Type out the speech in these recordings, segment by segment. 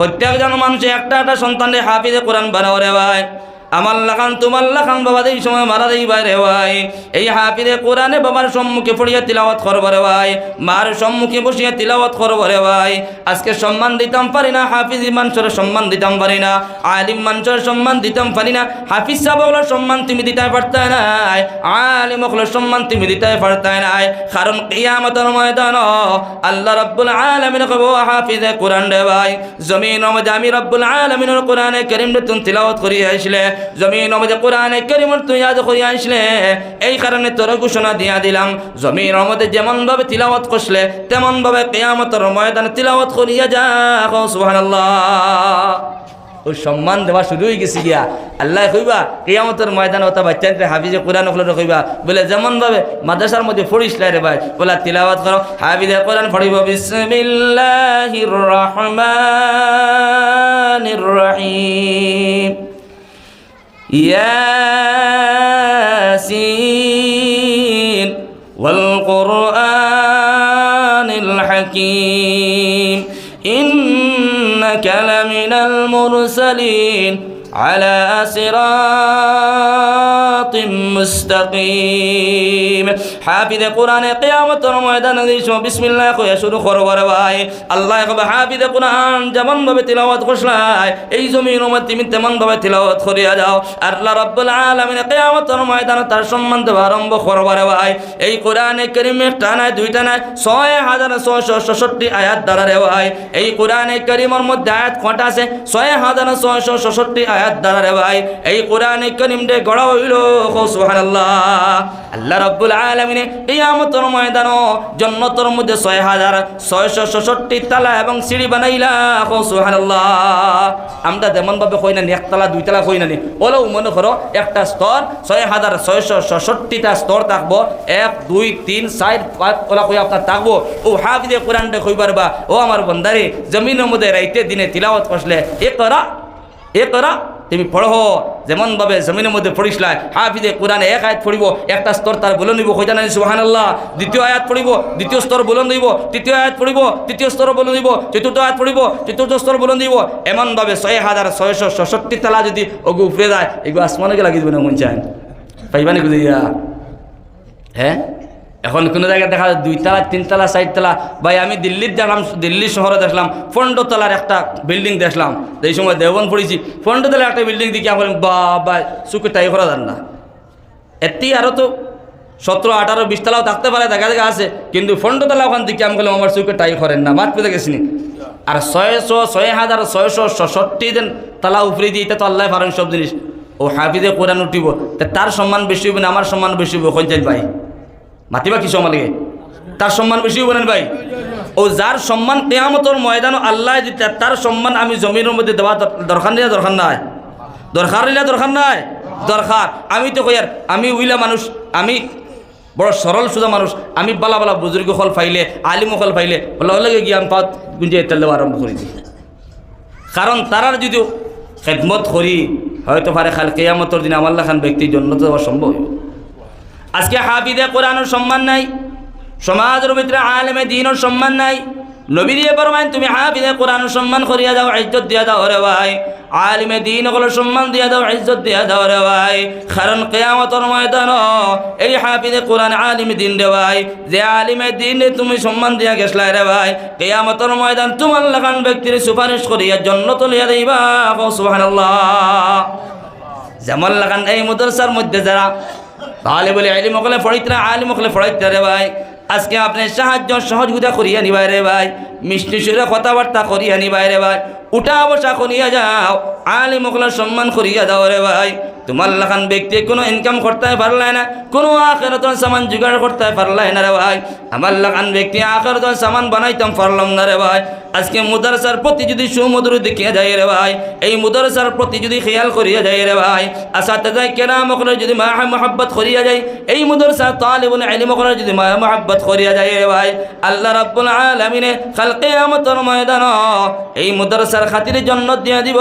প্রত্যেকজন মানুষ একটা একটা সন্তানের হাফিজে কোরআন বানাও রে ভাই। আমার লাখান তোমার লাখান বাবা এই সময় মারা দেই বাইরে ভাই। এই হাফিজে কোরআনে বাবার সম্মুখে পড়িয়া তিলাওয়াত করব রে ভাই, মার সম্মুখে বসিয়া তিলাওয়াত করব রে ভাই। আজকে সম্মান দিতাম পারি না, হাফিজ মানুষের সম্মান দিতাম পারি না, আলিম মানুষের সম্মান দিতাম পারি না। হাফিজ সাহেবের সম্মান তুমি দিতে পারতে নাই, আলিম হল সম্মান তুমি দিতে পারতে নাই। কারণ কিয়ামতের ময়দান আল্লাহ রাব্বুল আলামিন কব হাফিজে কোরআন রে ভাই। জমিন মধ্যে আমি রাব্বুল আলামিনের কোরআনে কারীম তুমি তিলাওয়াত করিয়া আসলে, জমিন মধ্যে কোরআনে কারীম তুই ইয়াদ করিয়া আসলে, এই কারণে তোর ঘোষণা দিয়া দিলাম জমিন মধ্যে যেমন ভাবে তিলাওয়াত করলে তেমন ভাবে কিয়ামতের ময়দানে তিলাওয়াত করিয়া যা। সুবহানাল্লাহ। ওই সম্মান দেওয়া শুরু হয়ে গেছে গিয়া। আল্লাহ কইবা কিয়ামতের ময়দানে ওটা বাচ্চাকে হাফিজে কোরআন হলো কইবা বলে যেমন ভাবে মাদ্রাসার মধ্যে পড়িস রে ভাই, বলে তিলাওয়াত করো হাফিজে কোরআন পড়িব বিসমিল্লাহির রহমানির রহিম ইয়াসিন ওয়াল কুরআনিল হাকীম ইন্নাকা লামিনাল মুরসালিন আলা সিরাতিম মুস্তাকিম। হাফিজে কোরআনে কিয়ামতের ময়দানে বিসমিল্লাহ কইয়া শুরু করব রে ভাই। আল্লাহ কবে হাফিজে কোরআন যেমন ভাবে তিলাওয়াত করছলাই এই জমিনের মধ্যে তুমি তেমন ভাবে তিলাওয়াত করিয়া যাও। আল্লাহ রাব্বুল আলামিন কিয়ামতের ময়দানে তার সম্মান দেওয়া আরম্ভ করব রে ভাই। এই কোরআনে কারীমে একটা নয় দুইটা নয় 6666 আয়াত দ্বারা রে ভাই। এই কোরআনে কারীমের মধ্যে আয়াত কয়টা আছে? 6666 আয়াত দ্বারা রে ভাই। এই কোরআনে কারীম দে গড়া হইল। সুবহানাল্লাহ। আল্লাহ রাব্বুল আলামিন কিয়ামতের ময়দানে জান্নাতের মধ্যে 6666 তালা এবং সিঁড়ি বানাইলা। সুবহানাল্লাহ। আমরা যেমন ভাবে কই না একতলা দুইতলা কই না নি, ওলাও মনে করো একটা স্তর 6666টা স্তর থাকবো, 1 2 3 4 5 ওলা কই আপনার থাকবো। ও হাফিজে কোরআনটা কই পারবা ও আমার বন্দারে জমিনের মধ্যে রাইতে দিনে তিলাওয়াত করলে ইকরা ইকরা তুমি পড়ো যেমন ভাবে জমিনের মধ্যে পড়িসলাই। হাফিজে কোরআনে এক আয়াত পড়িব, একটা স্তর তার বলে নিব কইতা নাই সুবহানাল্লাহ। দ্বিতীয় আয়াত পড়িব, দ্বিতীয় স্তর বলে দিব, তৃতীয় আয়াত পড়িব, তৃতীয় স্তর বলে দিব, চতুর্থ আয়াত পড়িব, চতুর্থ স্তর বলে দিব। এমন ভাবে 6666 তালা যদি ওগু উপরে যায় এগুলো আসমানে লাগি দিবে না মন চায় পাইবা নাকি দিয়া। হ্যাঁ এখন কোনো জায়গায় দেখা যায় 2 তলা 3 তলা 4 তলা। ভাই আমি দিল্লির দেখলাম, দিল্লি শহরে দেখলাম 15 তলার একটা বিল্ডিং দেখলাম। এই সময় দেওবন পড়েছি 15 তলার একটা বিল্ডিং দেখি আমার বাবা চুকে টাই করা যান না। এতে আরও তো 17 18 20 তলাও থাকতে পারে, দেখা দেখা আছে, কিন্তু 15 তলা ওখান থেকে আমি বললাম আমার চুকে টাই করেন না, মাত পেতে গেছিনি। আর 6666 দিন তলা উপরে দিয়ে এটা তো আল্লাহ পারেন সব জিনিস। ও হাফিজে কোরআন উঠিব তার সম্মান বেশি হবে না আমার সম্মান বেশি হবে? কইতেন ভাই মাতিবা কি সময় লাগে? তার সম্মান বেশি বলেন ভাই। ও যার সম্মান কিয়ামতের ময়দানে আল্লাহ দিতে তার সম্মান আমি জমিনের মধ্যে দেওয়া দরকার নেই, দরকার নাই? দরকার নিলে দরকার নাই, দরকার। আমি তো কই আর আমি উইলা মানুষ, আমি বড় সরল সুদা মানুষ, আমি বালা বালা বুজুর্গ হল পাইলে আলিম হল পাইলে লগে গিয়ে আমি পাত গুঞ্জে তেল দেওয়া আরম্ভ করে দিই। কারণ তারার যদি খেদমত করি হয়তো পারে খাল কিয়ামতের দিন আমার লেখান ব্যক্তির জন্য তো দেওয়া সম্ভব। আজকে হাফিজে কোরআনের সম্মান নাই, সমাজের ভিতরে আলেমে দ্বীনের সম্মান নাই। নবী দিয়ে ফরমায়েন তুমি হাফিজে কোরআনের সম্মান করিয়া দাও, ইজ্জত দিয়া দাও রে ভাই। আলেমে দ্বীন গুলোর সম্মান দিয়া দাও, ইজ্জত দিয়া দাও রে ভাই। কারণ কিয়ামতের ময়দানে এই হাফিজে কোরআন আলেমে দ্বীন রে ভাই, যে আলেমে দ্বীনে তুমি সম্মান দিয়া গেছলাই রে ভাই, কিয়ামতের ময়দান তোমার লাগান ব্যক্তির সুপারিশ করিয়া জান্নাত লিয়া দেবা। সুবহানাল্লাহ। যেমন লাগান এই মাদ্রাসার মধ্যে যারা তাহলে বলে আলিম মকলে ফড়াইতে আলিম মকলে ফড়াইতে রে ভাই, আজকে আপনি সাহায্য সহযোগিতা করিয়া নিবাই রে ভাই, মিষ্টি সুরে কথাবার্তা করিয়া নিবাই রে ভাই, উঠা বসা করিয়া যাও, আলিম মকলের সম্মান করিয়া দাও রে ভাই। তোমার লাখান ব্যক্তি কোনো ইনকাম করতে পারলাই না, কোনো আখিরাতের সামান জোগাড় করতে পারলাই না রে ভাই। আমার লাখান ব্যক্তি আখিরাতের সামান বানাইতাম পারলাম না রে ভাই। আজকে মাদ্রাসার প্রতি যদি সুমধুর দেখিয়া যায় রে ভাই, এই মাদ্রাসার প্রতি যদি খেয়াল করিয়া যায় রে ভাই, আসাতে কেরাম মকলে যদি মায়া মহব্বত করিয়া যায়, এই মাদ্রাসার তালিবুল ইলম মকলে যদি মায়া মহব্বত করিয়া যায় রে ভাই, আল্লাহ রাব্বুল আলামিন কাল কিয়ামতের ময়দানে এই মাদ্রাসার খাতিরে জান্নাত দিয়া দিব।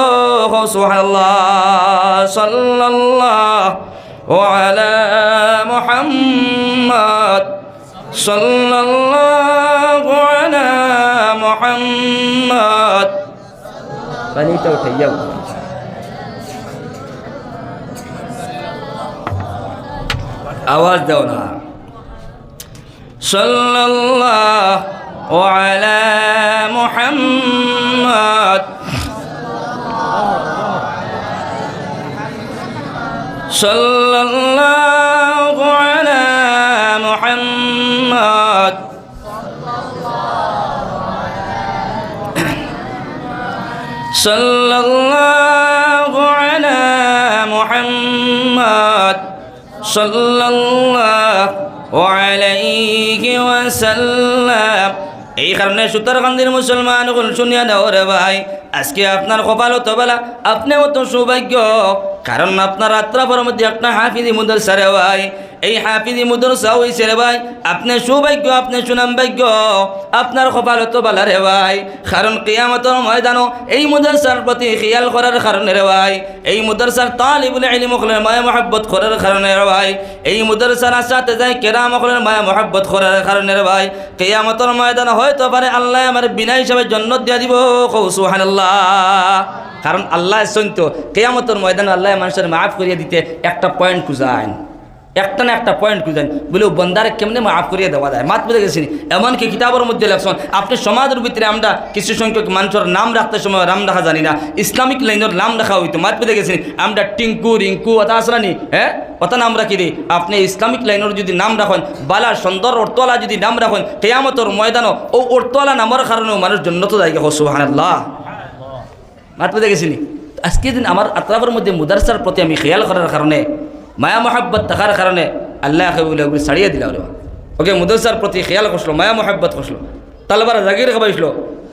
সুবহানাল্লাহ। সাল্লাল্লাহু আলা মুহাম্মদ, সাল্লাল্লাহু আলা মুহাম্মদ। পানিটা উঠে যাও। আওয়াজ দাও না। সাল্লাল্লাহু আলা মুহাম্মদ সাল্লাল্লাহু আলা মুহাম্মদ সাল্লাল্লাহু আলা মুহাম্মদ সাল্লাল্লাহু আলাইহি ওয়াসাল্লাম। এই কারণে সুতারকান্দির মুসলমান শুনিয়া দাও রে ভাই, আজকে আপনার কপালত বেলা আপনি অত সৌভাগ্য, কারণ আপনার রাত্রাপর মধ্যে একটা হাফিজি মুদরসা রে ভাই। এই হাফিজি মুদরসা হইছে রে ভাই, আপনি সৌভাগ্য, আপনি সুনাম ভাগ্য, আপনার কপালত বেলা রে ভাই। কারণ কিয়ামতের ময়দানও এই মুদরসার প্রতি খেয়াল করার কারণে রে ভাই, এই মুদরসার তালিবুল ইলম হলের মায়া মহব্বত করার কারণে রে ভাই, এই মুদরসার সাথে যাই কেরাম হলের মায়া মহব্বত করার কারণে রে ভাই, কিয়ামতের ময়দান হয়তো পারে আল্লাহ আমার বিনা হিসাবে জান্নাত দিয়া দিব। সুবহানাল্লাহ। কারণ আল্লাহ সন্ত কিয়ামতের ময়দানে আল্লাহ মানুষের মাফ করিয়ে দিতে একটা পয়েন্ট খুঁজান, একটা না একটা পয়েন্ট খুঁজেন, বলে বন্দারে কেমনে মাফ করিয়ে দেওয়া যায়। মাত বুঝে গেছি, এমনকি কিতাবের মধ্যে লেখছেন আপনি সমাজের ভিতরে আমরা কিছু সংখ্যক মানুষের নাম রাখতে সময় নাম রাখা জানি না, ইসলামিক লাইনের নাম রাখা হইতো। মাত বুঝে গেছি, আমরা টিঙ্কু রিঙ্কু অতা আসলা নি, হ্যাঁ অত নাম রাখি রে। আপনি ইসলামিক লাইনের যদি নাম রাখেন, বালা সুন্দর অর্থওয়ালা যদি নাম রাখেন, কিয়ামতের ময়দানও ও অর্থওয়ালা নামের কারণেও মানুষ জান্নাতে যাইগে। সুবহানাল্লাহ। মাত বুঝে গেছিনি। আজকে দিন আমার আত্রাফের মধ্যে মুদারসার প্রতি আমি খেয়াল করার কারণে, মায়া মহাব্বত থাকার কারণে আল্লাহ ছাড়িয়ে দিল। ওকে মুদরসার প্রতি খেয়াল করছিল, মায়া মহাব্বত করছিল, তালবার জাগির খাবাইছিল,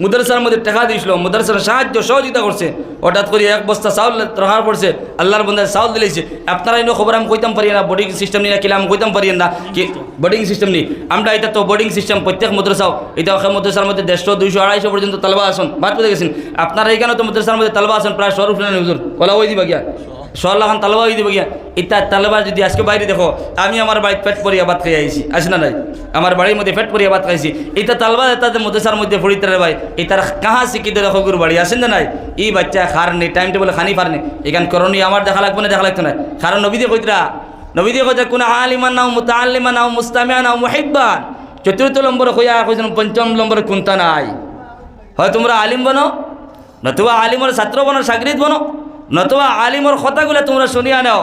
মুদরসার মধ্যে টাকা দিয়েছিল, মুদরসার সাহায্য সহযোগিতা করছে। হঠাৎ করে এক বস্তা চাউল রাখার পড়ছে, আল্লাহর বন্ধায় চাউল দিলেছে। আপনারা এনে খবর আমি কইতাম পারি না, বোর্ডিং সিস্টেম নিয়ে কিলাম কইতাম পারি না কি বোর্ডিং সিস্টেম নেই। আমরা এটা তো বোর্ডিং সিস্টেম, প্রত্যেক মুদরসাও এটা মুদরসার মধ্যে 150, 200, 250 পর্যন্ত তালবা আসন বাদ পেতে গেছেন। আপনারা এইখানে তো মুদরসার মধ্যে তালবা আসন প্রায় 100 ফুলানি হুজুর বলা ওই দিবা গিয়া 100 লাখ তালবা হয়ে দিব গিয়া। ইতা তালবা যদি আজকে বাইরে দেখো, আমি আমার বাড়িতে পেট পরিয়া ভাত খাই আইছি, আসে না নাই, আমার বাড়ির মধ্যে পেট পরিয়া ভাত খাইছি। এটা তালবা তাদের মুদরসার মধ্যে পড়িতে রে ভাই, এটার কাহা শিখিতে দেখো গুরু বাড়ি আসেন না নাই। এই বাচ্চা খার নেই, টাইম টেবল খানি পার নেই, এখানে করণীয় আমার দেখা লাগবে না, দেখা লাগতো না। কারণ নবী দিয়ে কইতরা, নবী দিয়ে কইতরা কোন আলিমান নাও মুতাআল্লিমান নাও মুস্তামিআন নাও মুহিব্বান। ৪র্থ নম্বরে কইয়া কইছেন, ৫ম নম্বরে কোনটা নাই। হয় তোমরা আলিম বনো, নতুবা আলিমের ছাত্র বনো, সাগরিদ বনো, নতুবা আলিমর কথাগুলো তোমরা শুনিয়া নাও।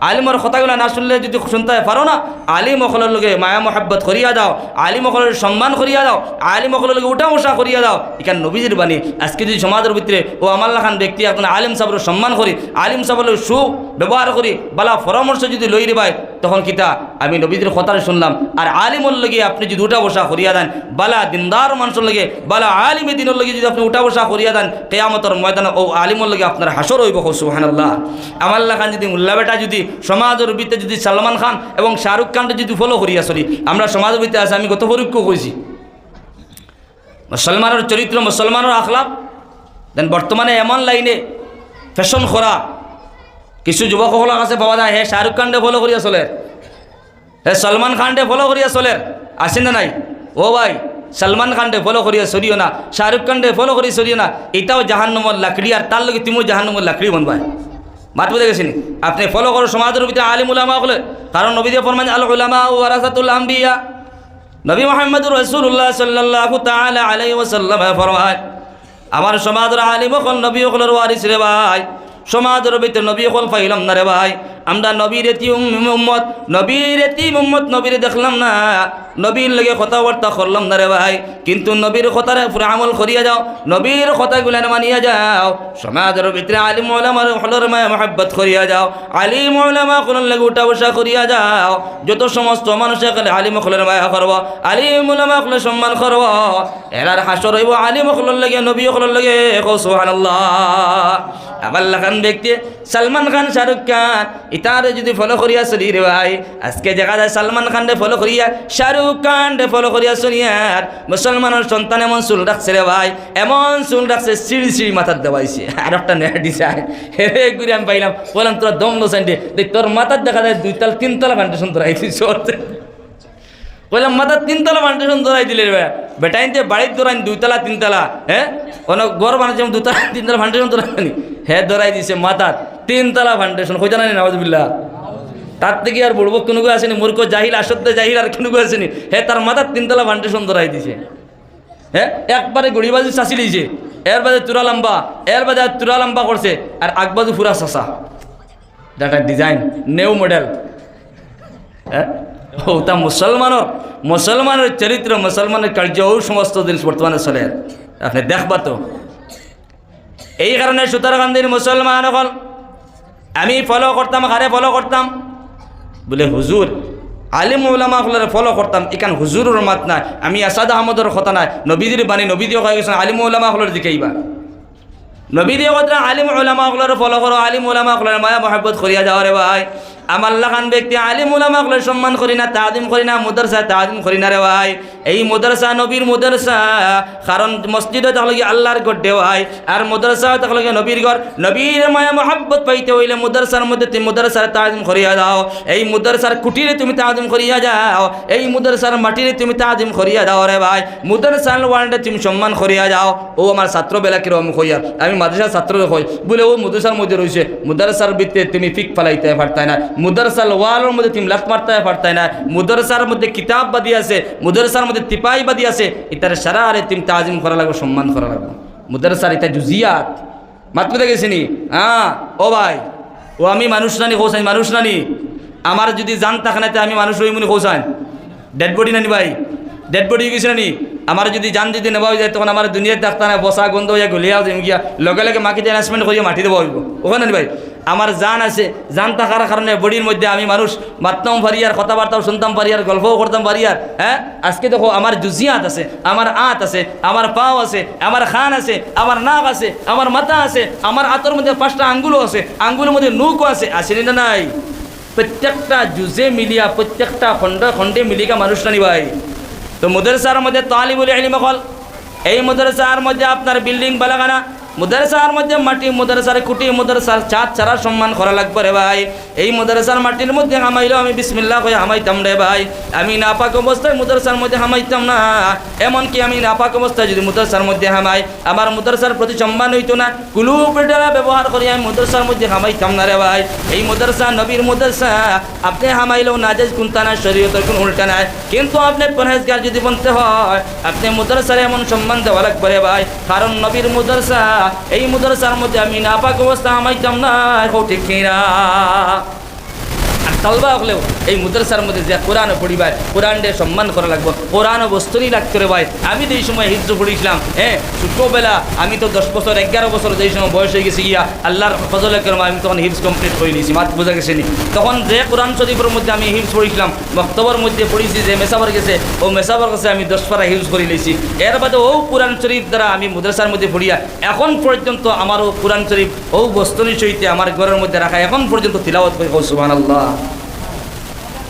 আলিমর কথাগুলো না শুনলে যদি শুনতে পারো না, আলিম অকলের লগে মায়া মহাব্বত করিয়া দাও, আলিম অকলের সম্মান করিয়া দাও, আলিম অকলের লগে উঠা বসা করিয়া দাও। এখানে নবীজির বাণী। আজকে যদি সমাজের ভিতরে ও আমাল্লা খান ব্যক্তি এখন আলিম সাহেবের সম্মান করি, আলিম সাহেবের সু ব্যবহার করি, বালা পরামর্শ যদি লই রে ভাই, তখন কিতা আমি নবীজির কথা শুনলাম। আর আলিমর লগে আপনি যদি উঠা বসা করিয়া দেন, বালা দিনদার মানুষের লগে, বালা আলিমে দিনের লগে যদি আপনি উঠা বসা করিয়া দেন, কিয়ামতের ময়দানে ও আলিমর লগে আপনার হাসর হইব। সুবহানাল্লাহ। আমাল্লা খান যদি মুল্লা বেটা যদি সমাজের ভিতরে যদি সালমান খান এবং শাহরুখ খানকে যদি ফলো করিয়া চলি, আমরা সমাজের ভিতরে আছে, আমি গত পরীক্ষ কইছি মুসলমানের চরিত্র, মুসলমানের আখলাক। দেন বর্তমানে এমন লাইনে ফ্যাশন করা কিছু যুবকসকলের কাছে পাওয়া যায়, হে শাহরুখ খানকে ফলো করিয়া চলে, হে সলমান খানকে ফলো করিয়া চলে, আসেন না নাই? ও ভাই, সলমান খানকে ফলো করিয়া চলিও না, শাহরুখ খানকে ফলো করি চলিও না, এটাও জাহান্নামের লাকড়ি, আর তার লগে তুমিও জাহান্নামের লাকড়ি বনবাই। মাত বুঝে গেছেন? আপনি ফলো করো সমাজের ভিতরে আলিম উলামা হলে, কারণ নবী দিয়ে ফরমান আল উলামা ওয়ারাসাতুল আম্বিয়া। নবী মুহাম্মদুর রাসূলুল্লাহ সাল্লাল্লাহু তাআলা আলাইহি ওয়াসাল্লাম ফরমান, আমার সমাজের আলিম হল নবী হলের ওয়ারিস রে ভাই। সমাজের ভিতরে নবী হল পাইলাম না রে ভাই, আমরা নবীর এতিম উম্মত, নবীর এতিম উম্মত, নবীর দেখলাম না, নবীর লগে কথাবার্তা করলাম না রে ভাই। কিন্তু নবীর কথার উপরে আমল করিয়া যাও, নবীর কথাগুলো মানিয়া যাও। সমাজের ভিতরে আলিম উলামার হলর মায়া মহব্বত করিয়া যাও, আলিম উলামা হলর লগে উঠা বসা করিয়া যাও। যত সমস্ত মানুষে গেলে আলিম হলের মায়া করব, আলিম উলামা হলের সম্মান করব, এরার হাসর হইব আলিম হলর লগে, নবী হলর লগে। সুবহানাল্লাহ। আবার লাগান ব্যক্তি সলমান খান, শাহরুখ খান, ইতারে যদি ফলো করিয়া চলি রে ভাই, আজকে দেখা যায় সলমান খান রে ফলো করিয়া, শাহরুখ খান রে ফলো করিয়া চলিয়ার মুসলমানের সন্তান এমন চুল রাখছে রে ভাই, এমন চুল রাখছে সিঁড়ি সিঁড়ি মাথার দেওয়াইছে। আর একটা নেট দিছে, হেরে ঘুরে আমি পাইলাম, বললাম তোরা দম লো সাইডে, তোর মাথার দেখা যায় 2 তলা 3 তলা ঘন্টা সুন্দর আইছি চলতে। কইলাম মাথা 3 তলা ফাউন্ডেশন ধরাই দিলে রে বেটাইতে বাড়ির ধরাই 2 তলা 3 তলা হ্যাঁ অনেক ঘর বানাচ্ছে 2 তলা 3 তলা ফাউন্ডেশন ধরাই হ্যাঁ ধরাই দিছে মাথা 3 তলা ফাউন্ডেশন কই জানেন নাউজুবিল্লাহ তার থেকে আর বলবো কোনো আসেনি মূর্খ জাহিল আসতে জাহিল আর কোনো আসেনি হ্যাঁ তার মাথার 3 তলা ফাউন্ডেশন ধরাই দিছে হ্যাঁ একবারে গড়িবাজি চাষি লিছে এর বাদে তুরা লম্বা করছে আর আগবাজু পুরা চাষা ডাটা ডিজাইন নিউ মডেল হ্যাঁ ওটা মুসলমানের চরিত্র মুসলমানের কার্য ও সমস্ত জিনিস বর্তমানে চলে আপনি দেখবা তো এই কারণে সুতারকান্দির মুসলমান হল আমি ফলো করতাম বলে হুজুর আলিম উলামা হলের ফলো করতাম এখান হুজুরের মাত নাই আমি আসাদ আহমদের কথা নাই নবীদের বাণী নবীদিও কয়ে গেছেন আলিম উলামা হলের দিকেইবা নবীদিও কথা আলিম উলামা হলের ফলো করো আলিম উলামা হলের মায়া মহব্বত করিয়া যাও রে ভাই আমার লাখান ব্যক্তি আলিম উলামা হলের সম্মান করি না তাজিম করি না মাদ্রাসা তাজিম করি না রে ভাই এই মাদ্রাসা নবীর মাদ্রাসা কারণ মসজিদে তাহলে আল্লাহর ঘর দেওয়াই আর মাদ্রাসা তাহলে নবীর ঘর নবীর মায়া মহব্বত পাইতে হইলে মাদ্রাসার মধ্যে তুমি মাদ্রাসার তাজিম করিয়া দাও এই মাদ্রাসার কুটিরে তুমি তাজিম করিয়া যাও এই মাদ্রাসার মাটিরে তুমি তাজিম করিয়া দাও রে ভাই মাদ্রাসার ওয়ার্ল্ডে তুমি সম্মান করিয়া যাও ও আমার ছাত্র বেলা কিরকম কইয়া আমি মাদ্রাসার ছাত্র কই বলে ও মাদ্রাসার মধ্যে রয়েছে মাদ্রাসার ভিতরে তুমি ফিক ফালাইতে পারতাই না মুদরসাল ওয়ালের মধ্যে তুমি লাত মারতে পারতাই না মুদরসার মধ্যে কিতাব বাদি আছে মুদরসার মধ্যে তিপাই বাদি আছে এটার সারা আরে তুমি তাজিম করা লাগবে সম্মান করা লাগবে মুদরসার এটা জুজিয়াত মাততে গেছিনি হ্যাঁ ও ভাই ও আমি মানুষ নানি হোসাইন মানুষ নানি আমার যদি জান থাকানাতে আমি মানুষ হইমুনি হোসাইন ডেড বডি নানি ভাই ডেড বডি গেছি নানি আমার যদি জান যদি নেওয়া যায় তখন আমার দুনিয়ার ডাক্তার না বসা গন্ধ হইয়া গলিয়াও যাই গিয়া লগে লগে মাটিতে অ্যানাউন্সমেন্ট করিয়া মাটি দেওয়া হইব ওখানে ভাই আমার জান আছে জান থাকার কারণে বডির মধ্যে আমি মানুষ মারতাম পারি আর কথাবার্তাও শুনতাম পারি আর গল্পও করতাম পারি আর হ্যাঁ আজকে দেখো আমার জুজিয়াত আছে আমার আঁত আছে আমার পাও আছে আমার খান আছে আমার নাক আছে আমার মাথা আছে আমার হাতের মধ্যে 5টা আঙ্গুলও আছে আঙ্গুলের মধ্যে নুকও আছে আসেনি না নাই প্রত্যেকটা জুজে মিলিয়া প্রত্যেকটা খণ্ডে মিলিকা মানুষ নানি ভাই তো মাদ্রাসার মধ্যে তালিবুল ইলম হল এই মাদ্রাসার মধ্যে আপনার বিল্ডিং বালাগানা মাদ্রাসার মধ্যে মাটি মাদ্রাসার কুটি মাদ্রাসার ছাদ ছাড়া সম্মান করা লাগবে রে ভাই এই মাদ্রাসার মাটির মধ্যে হামাইলেও আমি বিসমিল্লাহ কয়ে হামাইতাম রে ভাই আমি নাপাক অবস্থায় মাদ্রাসার মধ্যে হামাইতাম না এমনকি আমি নাপাক অবস্থায় যদি মাদ্রাসার মধ্যে হামাই আমার মাদ্রাসার প্রতি সম্মান হইতো না কুলু পেটারা ব্যবহার করি আমি মাদ্রাসার মধ্যে হামাইতাম না রে ভাই এই মাদ্রাসা নবীর মাদ্রাসা আপনি হামাইলেও নাজায়েজ কোনটা না শরীয়তের কোন উল্টা নাই কিন্তু আপনি পরহেজগার যদি বলতে হয় আপনি মাদ্রাসার এমন সম্মান দেওয়া লাগবে রে ভাই কারণ নবীর মাদ্রাসা এই মাদ্রাসার মধ্যে আমি নাপাক অবস্থা হামাইতাম না ঠিক কিনা আর তালবা হলেও এই মাদ্রাসার মধ্যে যে কোরআন পড়িবার কোরআনকে সম্মান করা লাগবে কোরআন বস্তুরই লাগতে রে ভাই আমি তো এই সময় হিফজ পড়িছিলাম হ্যাঁ ছোটবেলা আমি তো 10 বছর 11 বছর যেই সময় বয়স হয়ে গেছি গিয়া আল্লাহর ফজলে কেরম আমি তখন হিফজ কমপ্লিট করে নিয়েছি মাত বোঝা গেছে নি তখন যে কোরআন শরীফের মধ্যে আমি হিফজ পড়িছিলাম বক্তব্যের মধ্যে পড়েছি যে মেসাবার গেছে ও মেসাবার কাছে আমি 10 পারা হিফজ করে নিয়েছি এর বাদে ও কোরআন শরীফ দ্বারা আমি মাদ্রাসার মধ্যে পড়িয়া এখন পর্যন্ত আমারও কোরআন শরীফ ও বস্তুনির সহিতে আমার ঘরের মধ্যে রাখা এখন পর্যন্ত তিলাওয়াত করি সুবহানাল্লাহ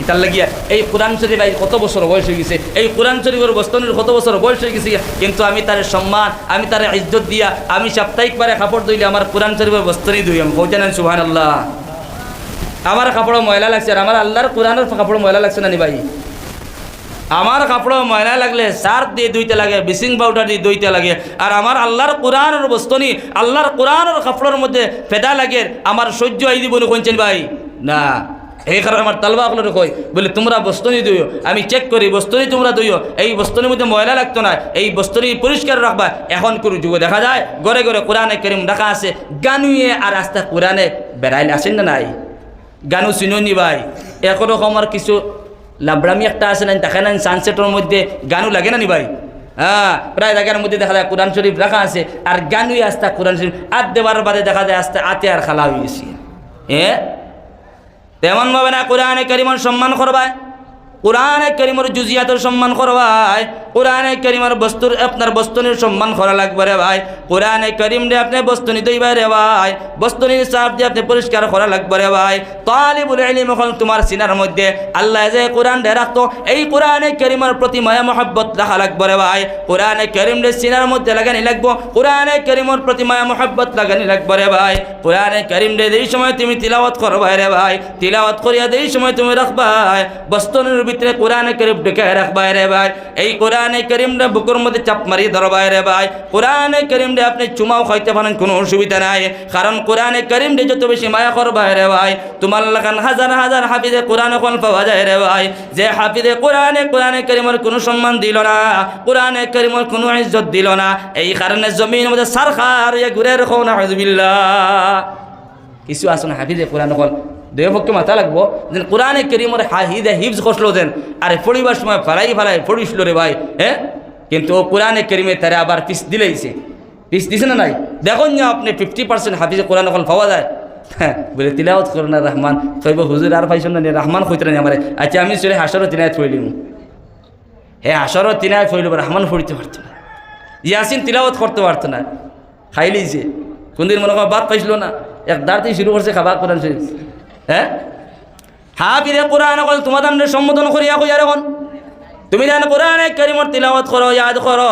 ইতার লাগিয়া এই কোরআন শরীফ কত বছর বয়স হয়ে গেছে এই কোরআন শরীফের বস্তনের কত বছর বয়স হয়ে গেছে কিন্তু আমি তার সম্মান আমি তার ইজ্জত দিয়া আমি সাপ্তাহিকবারে কাপড় ধুইলে আমার কোরআন শরীফের বস্তনই ধুই আমি বলতে নেন সুবহানাল্লাহ আমার কাপড় ময়লা লাগছে আর আমার আল্লাহর কোরআনের কাপড় ময়লা লাগছে না নি ভাই আমার কাপড় ময়লা লাগলে সার্ফ দিয়ে ধুইতে লাগে ব্লিচিং পাউডার দিয়ে ধুইতে লাগে আর আমার আল্লাহর কোরআনের বস্তনি আল্লাহর কোরআনের কাপড়ের মধ্যে ফেদা লাগে আমার সহ্য আই দিব কোনছেন ভাই না এই কারণে আমার তালবা আপনার কই বলে তোমরা বস্তনি দিও আমি চেক করি বস্তনি তোমরা দিও এই বস্তনির মধ্যে ময়লা লাগতো না এই বস্তনি পরিষ্কার রাখবা এখন কোনো যুগে দেখা যায় ঘরে ঘরে কোরআনে কারীম রাখা আছে গানুয়ে আর আস্তে কোরআনে বেড়াইলে আসেন না নাই গানু চিনুনি ভাই একরকম আর কিছু লাবড়ামি একটা আছে না দেখা নাই সানসেটের মধ্যে গানু লাগে না নি ভাই হ্যাঁ প্রায় জায়গার মধ্যে দেখা যায় কোরআন শরীফ রাখা আছে আর গানুয়ে আস্তে কোরআন শরীফ আত দেওয়ার বাদে দেখা যায় আস্তে আতে আর খালা হয়ে গেছি তেমনভাবে না কোরআনে কারিমের সম্মান করবায় কোরআনে কারিমের জুজিয়াতের সম্মান করবায় কোরআনে কারিমের বস্তুর আপনার বস্তনির সম্মান করা লাগবে রে ভাই কোরআনে কারিম দিয়ে আপনি বস্তনি দইবা রে ভাই বস্তনির সাফ দিয়ে আপনি পরিষ্কার করা লাগবে রে ভাই তালিবুল ইলম এখন তোমার সিনার মধ্যে আল্লাহ যে কোরআন দে রাখতো এই কোরআনে কারিমের প্রতি মায়া মহব্বত রাখা লাগবে রে ভাই কোরআনে কারিম রে সিনার মধ্যে লাগানি লাগবো কোরআনে কারিমের প্রতি মায়া মহব্বত লাগানি লাগবে রে ভাই কোরআনে কারিম রে এই সময় তুমি তিলাওয়াত করবা রে ভাই তিলাওয়াত করিয়া এই সময় তুমি রাখবা বস্তনির ভিতরে কোরআনে কারীম ঢুকে রাখবাই রে ভাই। এই কোরআনে কারীমটা বুকের মধ্যে চাপ মারিয়ে ধরবাই রে ভাই। কোরআনে কারীমটা আপনি চুমাও খাইতে পারেন, কোনো অসুবিধা নাই, কারণ কোরআনে কারীমটা যত বেশি মায়া করবাই রে ভাই, তোমার লাগান হাজার হাজার হাফিজে কোরআন এখন পাওয়া যায় রে ভাই। যে হাফিজে কোরআনে কারীমের কোনো সম্মান দিল না, কোরআনে কারীমের কোনো ইজ্জত দিল না, এই কারণে জমিনের মধ্যে সারখার ঘুরে রাখো না। নাউযুবিল্লাহ। কিছু আসুন হাফিজে কোরআন হল দুই পক্ষে মাথা লাগবো যে কোরআনে কারীমের হিফজ করলো দেন, আরে পড়িবার সময় ফালাই পড়িছিল রে ভাই। হ্যাঁ, কিন্তু ও কোরআনে কারীমে তারা আবার পিস দিলেইছে, পিস দিছে না নাই? দেখুন না আপনি 50% হাফিজে কোরআন হল পাওয়া যায়। হ্যাঁ, বলে তিলাওয়াত করেন না রহমান, কইব হুজুর আর পাইছেন না রহমান কইতে না আমারে। আচ্ছা আমি চলে হাসরও তিনায় থইলিম, হ্যাঁ হাসরও তিনায় থইলিব, রহমান পড়িতে পারতো না, ইয়াসিন তিলাওয়াত করতে পারতো না, খাইলিছে। কোনদিন মনে কর বাদ পাইছিল না, এক দাঁড়তেই শুরু করছে খাবার কোরআন শরীফ। হ্যাঁ, হাফিজে কোরআন হল তোমাদের সম্বোধন করিয়া কই আর এখন তুমি জান কোরআনে কারীমের তিলাওয়াত করো, ইয়াদ করো,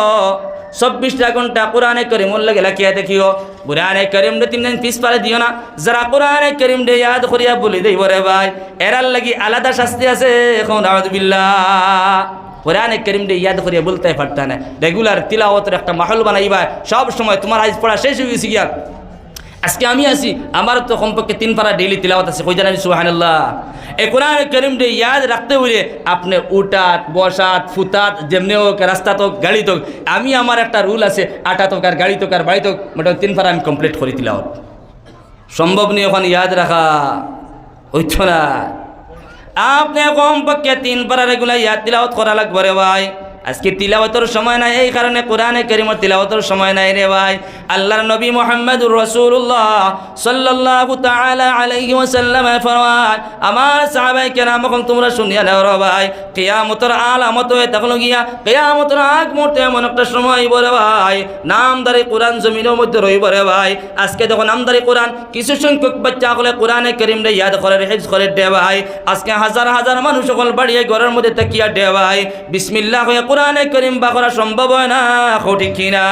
24টা ঘন্টা কোরআনে কারীমের লাগে লাকিয়া দেখিও। কোরআনে কারীম রে তিন পিস পারে দিও না। যারা কোরআনে কারীম রে ইয়াদ করিয়া বলি দেইব রে ভাই, এরার লাগি আলাদা শাস্তি আছে এখন। নাউযুবিল্লাহ। কোরআনে কারীম রে ইয়াদ করিয়া বলতে পারতা না, রেগুলার তিলাওয়াতের একটা মাহল বানাইবা সব সময়। তোমার আজ পড়া শেষ হয়ে গেছে গিয়া, আজকে আমি আছি, আমার তো কমপক্ষে 3 পারা ডেইলি তিলাওয়াত আছে, কই জানেন? সুবহানাল্লাহ। এই কোরআন কারীম রে ইয়াদ রাখতে হইলে আপনি উঠাত বসাত ফুতাত যেমনি হোক, রাস্তা তো গাড়ি তো, আমি আমার একটা রুল আছে, আটা তো আর গাড়ি তো আর বাড়ি তো মোটামুটি 3 পারা আমি কমপ্লিট করি তিলাওয়াত। সম্ভব নেই ওখানে ইয়াদ রাখা, হইতো না। আপনি কমপক্ষে 3 পারা রেগুলার ইয়াদ তিলাওয়াত করা লাগবে রে ভাই। আজকে তিলাওয়াতের সময় নাই, এই কারণে কোরআনে কারীমের তিলাওয়াতের সময় নাই রে ভাই। আল্লাহর নবী মুহাম্মদুর রাসূলুল্লাহ সাল্লাল্লাহু তাআলা আলাইহি ওয়াসাল্লাম ফরমান, আমার সাহাবায়ে কেরাম এখন তোমরা শুনিয়া নাও রে ভাই, কিয়ামতের আলামত হয়ে থাকলো গিয়া, কিয়ামতের আগ মুহূর্তে এমন একটা সময় বলে ভাই, নামদারি কোরআন জমিনের মধ্যে রইব রে ভাই। আজকে যখন নামদারি কোরআন কিছু সংখ্যক বাচ্চা হলে কোরআনে কারীম রে ইয়াদ করে হিফজ করে দে ভাই। আজকে হাজার হাজার মানুষ সকল বাড়িয়ে ঘরের মধ্যে তাকিয়া দে ভাই, বিসমিল্লাহ কোরআনে কারীম বা করা সম্ভব হয় না, ঠিক কিনা?